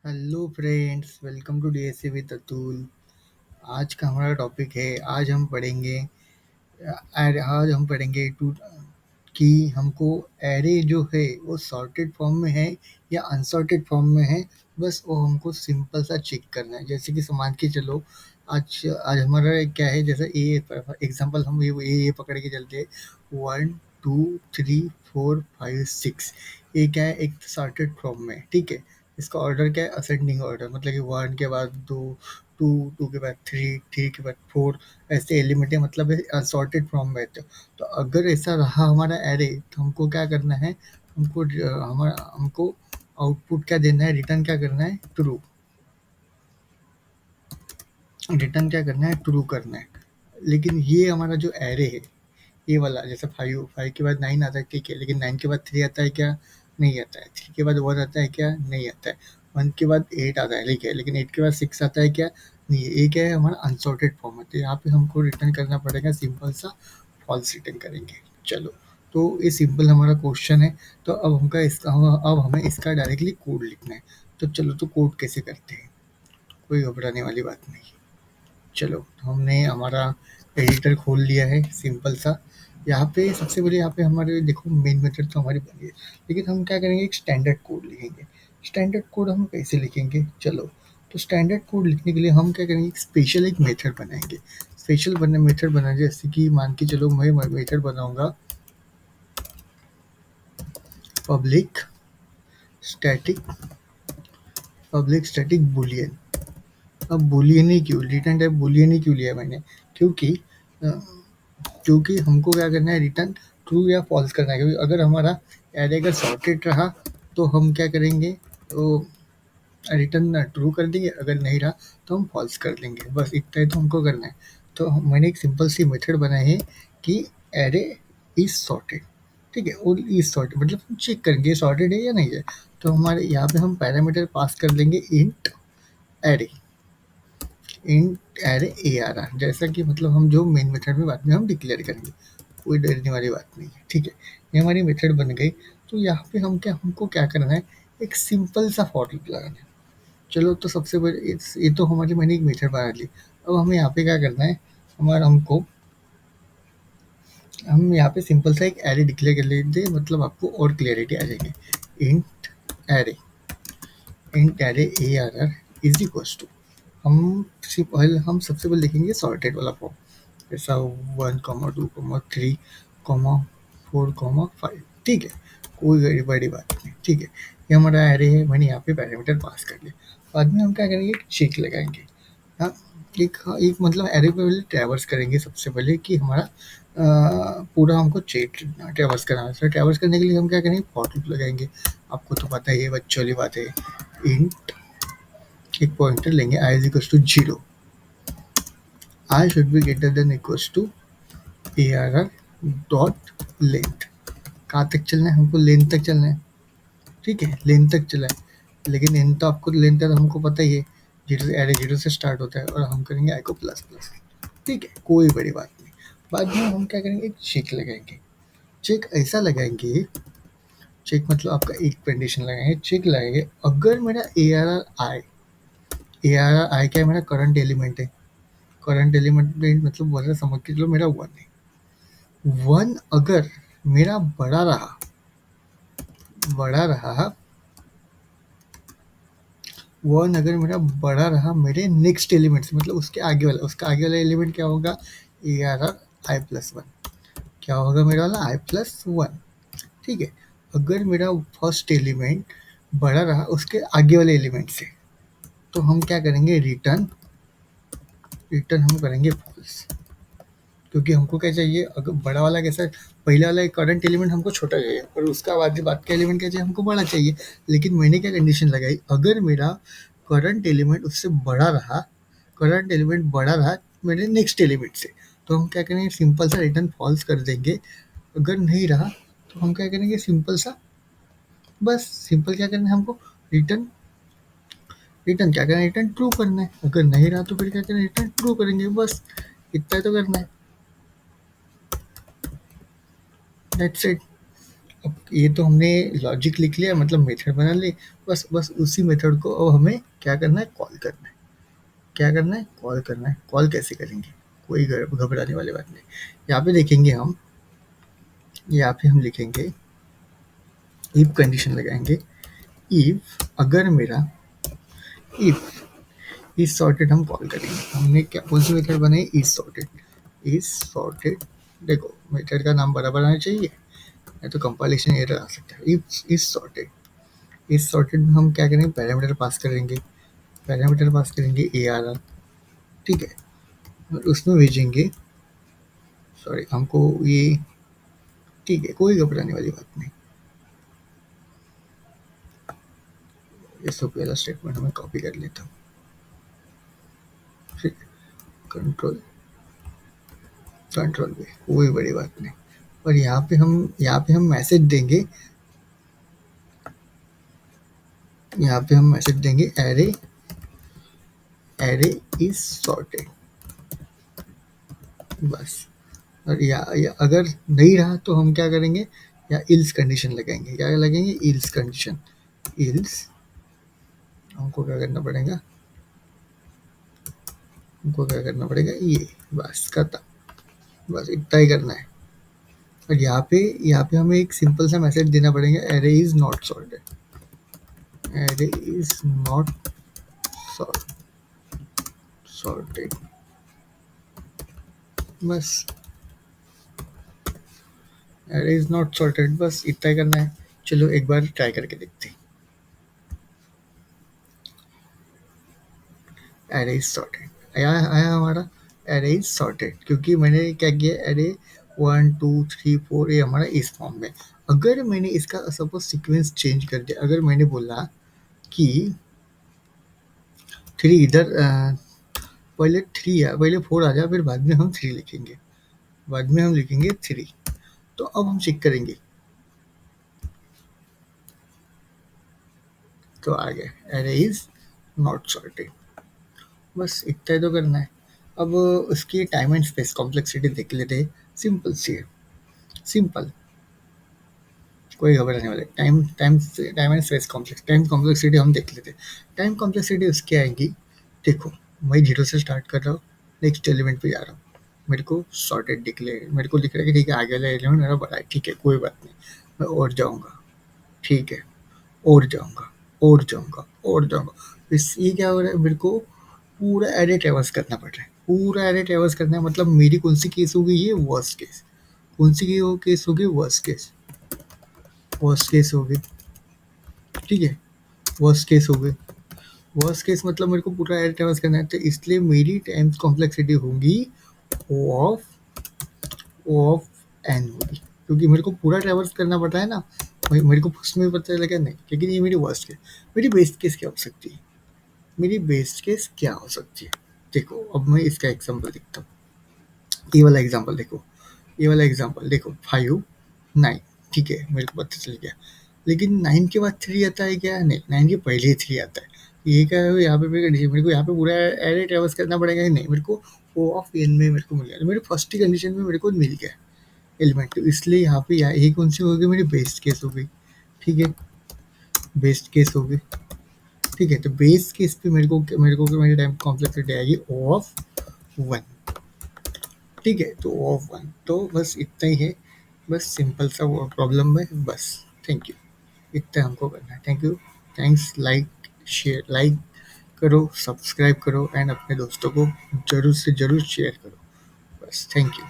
Hello friends, welcome to DSC with Atul. आज का हमारा टॉपिक है। आज हम पढ़ेंगे टू कि हमको एरे जो है वो सॉर्टेड फॉर्म में है या अनसॉर्टेड फॉर्म में है। बस वो हमको सिंपल सा चेक करना है। जैसे कि मान के चलो, आज आज हमारा क्या है, जैसे ए एग्जांपल हम ये पकड़ के चलते हैं। 1 2 3 4 5 6। ये क्या है, एक सॉर्टेड फॉर्म में है, ठीक है। इसका ऑर्डर क्या है, असेंडिंग ऑर्डर, मतलब कि 1 के बाद 2, 2 2 के बाद 3, 3 के बाद 4, ऐसे एलिमेंट है, मतलब सॉर्टेड फॉर्म में है। तो अगर ऐसा रहा हमारा एरे, तो हमको क्या करना है, हमको आउटपुट क्या देना है, रिटर्न क्या करना है, ट्रू। रिटर्न क्या करना है, ट्रू करना है। लेकिन ये हमारा जो एरे है, ये वाला, जैसे 5 के बाद 9 आता है, ठीक है, लेकिन 9 के बाद 3 आता है क्या, नहीं आता है। 3 के बाद 1 आता है क्या, नहीं आता है। 1 के बाद 8 आता है, ठीक है, लेकिन 8 के बाद 6 आता है क्या, नहीं है। ये क्या है, हमारा अनसॉर्टेड फॉर्म है। तो यहाँ पे हमको रिटर्न करना पड़ेगा सिंपल सा फॉल्स रिटर्न करेंगे। चलो, तो ये सिंपल हमारा क्वेश्चन है। तो अब हमें इसका डायरेक्टली कोड लिखना है। तो चलो, तो कोड कैसे करते हैं, कोई घबराने वाली बात नहीं। चलो, तो हमने हमारा एडिटर खोल लिया है सिंपल सा। यहाँ पे सबसे पहले, यहाँ पे हमारे देखो मेन मेथड तो हमारी बनी है, लेकिन हम क्या करेंगे, एक स्टैंडर्ड कोड लिखेंगे। स्टैंडर्ड कोड हम कैसे लिखेंगे, चलो। तो स्टैंडर्ड कोड लिखने के लिए हम क्या करेंगे, एक मेथड बनाएंगे। मेथड बना, जैसे कि मान के चलो, मैं मेथड बनाऊंगा public static public static Boolean. अब बुलियन ही क्यों, रिटर्न टाइप बुलियन ही क्यों लिया मैंने, क्योंकि अ, क्योंकि हमको क्या करना है, रिटर्न ट्रू या फॉल्स करना है। क्योंकि अगर हमारा एरे अगर सॉर्टेड रहा, तो हम क्या करेंगे, तो रिटर्न ट्रू कर देंगे। अगर नहीं रहा, तो हम फॉल्स कर देंगे। बस इतना ही तो हमको करना है। तो मैंने एक सिंपल सी मेथड बनाई है कि एरे इज सॉर्टेड, ठीक है। और इज सॉर्टेड मतलब हम चेक करेंगे सॉर्टेड है या नहीं है। तो हमारे यहाँ पे हम पैरामीटर पास कर देंगे, array int array A R R, जैसा कि मतलब हम जो मेन मेथड में बाद में हम डिक्लेयर करेंगे। कोई डरने वाली बात नहीं है, ठीक है। ये हमारी मेथड बन गई। तो यहाँ पे हमको क्या करना है, एक सिंपल सा फॉर लूप लगाना है। चलो, तो सबसे पहले ये तो हमारी मैंने एक मेथड बना ली। अब हमें यहाँ पे क्या करना है, हमारा हमको हम यहाँ पे सिंपल सा एक एरे डिक्लेयर कर लेते हैं, मतलब आपको और क्लियरिटी आ जाएगी। Array int array A R R is equals to, हम सबसे पहले लिखेंगे सॉर्टेड वाला फॉर्म, ऐसा 1 2 3 4 5, ठीक है। कोई बड़ी बड़ी बात नहीं, ठीक है। ये हमारा एरे है, मैंने यहाँ पे पैरामीटर पास कर लिया। बाद में हम क्या करेंगे, एक चेक लगाएंगे। हाँ, एक मतलब एरे पे पहले ट्रैवर्स करेंगे सबसे पहले, कि हमारा पूरा हमको चेक ट्रैवर्स करना है। तो ट्रैवर्स करने के लिए हम क्या करेंगे, फॉर लूप लगाएंगे। आपको तो पता ही है, बच्चों वाली बात है। इंट एक पॉइंटर लेंगे, I is equal to 0, I should be greater than equals to A R R dot length. कहाँ तक चलना है, हमको लेंथ तक चलना है, ठीक है, लेंथ तक चला है। लेकिन लेंथ तो आपको, लेंथ तो हमको पता ही है, एरे 0 से स्टार्ट होता है, और हम करेंगे आई को प्लस प्लस, ठीक है, कोई बड़ी बात नहीं। बाद में हम क्या करेंगे, एक चेक लगाएंगे। चेक ऐसा लगाएंगे, चेक मतलब आपका एक कंडीशन लगाएंगे, चेक लगाएंगे, अगर मेरा ए आर आर आई क्या है, मेरा करंट एलिमेंट है। करंट एलिमेंट मतलब बोल रहे, समझ के चलो, मेरा 1 है। 1 अगर मेरा बड़ा रहा 1 अगर मेरा बड़ा रहा मेरे नेक्स्ट एलिमेंट से, मतलब उसका आगे वाला एलिमेंट क्या होगा, ए R are I plus one. क्या होगा मेरा वाला, आई प्लस वन, ठीक है। अगर मेरा फर्स्ट एलिमेंट बड़ा रहा उसके आगे वाले एलिमेंट से, तो हम क्या करेंगे, रिटर्न रिटर्न हम करेंगे फॉल्स। क्योंकि हमको क्या चाहिए, अगर बड़ा वाला कैसा है, पहला वाला करंट एलिमेंट हमको छोटा चाहिए, और उसका बाद का एलिमेंट क्या चाहिए, हमको बड़ा चाहिए। लेकिन मैंने क्या कंडीशन लगाई, अगर मेरा करंट एलिमेंट उससे बड़ा रहा करंट एलिमेंट बड़ा रहा मेरे नेक्स्ट एलिमेंट से, तो हम क्या करेंगे, सिंपल सा रिटर्न फॉल्स कर देंगे। अगर नहीं रहा, तो हम क्या करेंगे, सिंपल क्या करना है हमको, रिटर्न रिटर्न क्या करना है, रिटर्न ट्रू करना है। अगर नहीं रहा, तो फिर क्या करना है, रिटर्न ट्रू करेंगे, बस इतना तो करना है, दैट्स इट। अब ये तो हमने लॉजिक लिख लिया, मतलब मेथड बना ली। बस बस उसी मेथड को अब हमें क्या करना है, कॉल करना है। क्या करना है, कॉल करना है। कॉल कैसे करेंगे, कोई घबराने वाली बात नहीं। यहाँ पे देखेंगे हम, यहाँ पे हम लिखेंगे इफ कंडीशन लगाएंगे। इफ अगर मेरा, इफ इज सॉर्टेड हम कॉल करेंगे। हमने क्या कौन सी मेथड बनाई, इज सॉर्टेड। इज सॉर्टेड, देखो मेथड का नाम बराबर आना चाहिए, नहीं तो कंपाइलेशन एरर आ सकता है। If is sorted, is sorted में हम क्या करेंगे, पैरामीटर पास करेंगे। पैरामीटर पास करेंगे ए आर आर, ठीक है। और उसमें भेजेंगे, सॉरी हमको ये, ठीक है कोई घबराने वाली बात नहीं। इसको पहला स्टेटमेंट हमें कॉपी कर लेता हूँ, ठीक है। कंट्रोल, कंट्रोल पे, कोई बड़ी बात नहीं। और यहाँ पे हम मैसेज देंगे, यहाँ पे हम मैसेज देंगे एरे, एरे इज सॉर्टेड, बस। और या अगर नहीं रहा तो हम क्या करेंगे, या इल्स कंडीशन लगाएंगे। क्या लगेंगे, इल्स कंडीशन। इल्स हमको क्या करना पड़ेगा, हमको क्या करना पड़ेगा, ये बस खत्म। बस इतना ही करना है। और यहाँ पे हमें एक सिंपल सा मैसेज देना पड़ेगा, array is not sorted. Array is not sorted, बस। एरे इज नॉट सॉर्टेड, बस इतना ही करना है। चलो एक बार ट्राई करके देखते हैं। एरे इज सॉर्टेड आया, आया हमारा एरे इज सॉर्टेड, क्योंकि मैंने क्या किया, एरे 1 2 3 4 ये हमारा इस फॉर्म में। अगर मैंने इसका सपोज सीक्वेंस चेंज कर दिया, अगर मैंने बोला कि 3 इधर, पहले 3 आ, पहले 4 आ जाए, फिर बाद में हम 3 लिखेंगे, बाद में हम लिखेंगे 3। तो अब हम चेक करेंगे, तो आ गया एरे इज नॉट सॉर्टेड, बस इतना ही तो करना है। अब उसकी टाइम एंड स्पेस कॉम्प्लेक्सिटी देख लेते हैं। सिंपल सी है, सिंपल, कोई घबराने वाले। Time time time and space complex, time complexity हम देख लेते हैं। टाइम कॉम्प्लेक्सिटी उसकी आएगी, देखो मैं 0 से स्टार्ट कर रहा हूँ, नेक्स्ट एलिमेंट पे जा रहा हूँ, मेरे को सॉर्टेड दिख ले, मेरे को दिख रहा है कि ठीक है आगे वाला एलिमेंट मेरा बड़ा है, ठीक है कोई बात नहीं, मैं और जाऊँगा, ठीक है, और जाऊँगा, और जाऊँगा, और जाऊँगा। इस ये क्या हो रहा है, मेरे को पूरा एरे ट्रैवर्स करना पड़ रहा है, पूरा एरे ट्रैवर्स करना है। मतलब मेरी कौन सी केस होगी, ये वर्स्ट केस। कौन सी की वो केस होगी, वर्स्ट केस, वर्स्ट केस होगी, ठीक है। वर्स्ट केस हो गई, वर्स्ट केस मतलब मेरे को पूरा एयर ट्रैवर्स करना है, तो इसलिए मेरी टाइम कॉम्प्लेक्सिटी होगी ओ ऑफ, ओ ऑफ एन होगी, क्योंकि मेरे को पूरा ट्रैवर्स करना पड़ता है ना। मेरे को फर्स्ट में पता लगा नहीं, लेकिन ये मेरी वर्स्ट केस। मेरी बेस्ट केस क्या हो सकती है, मेरी बेस्ट केस क्या हो सकती है, देखो अब मैं इसका एग्जांपल देखता हूँ। ये वाला एग्जांपल देखो, ये वाला एग्जांपल देखो, 5 9, ठीक है मेरे को पता चल गया। लेकिन 9 के बाद 3 आता है क्या, नहीं 9 के पहले ही 3 आता है। ये क्या है, यहाँ पे कंडीशन मेरे को यहाँ पे पूरा एरे ट्रैवर्स करना पड़ेगा कि नहीं, मेरे को ओ ऑफ एन में मेरे को मिल गया, मेरे फर्स्ट ही कंडीशन में मेरे को मिल गया एलिमेंट, तो इसलिए यहाँ पे ये कौन सी होगी, मेरी बेस्ट केस हो गई, ठीक है, बेस्ट केस हो गई, ठीक है। तो बेस्ट केस पे मेरे को मेरी टाइम कॉम्प्लेक्सिटी आएगी ओ ऑफ 1, ठीक है। तो ओ ऑफ 1, तो बस इतना ही है, बस सिंपल सा वो प्रॉब्लम है, बस। थैंक यू, इतना हमको करना है। Thank you, thanks. Like share, like करो, सब्सक्राइब करो एंड अपने दोस्तों को ज़रूर से ज़रूर शेयर करो, बस। Thank you.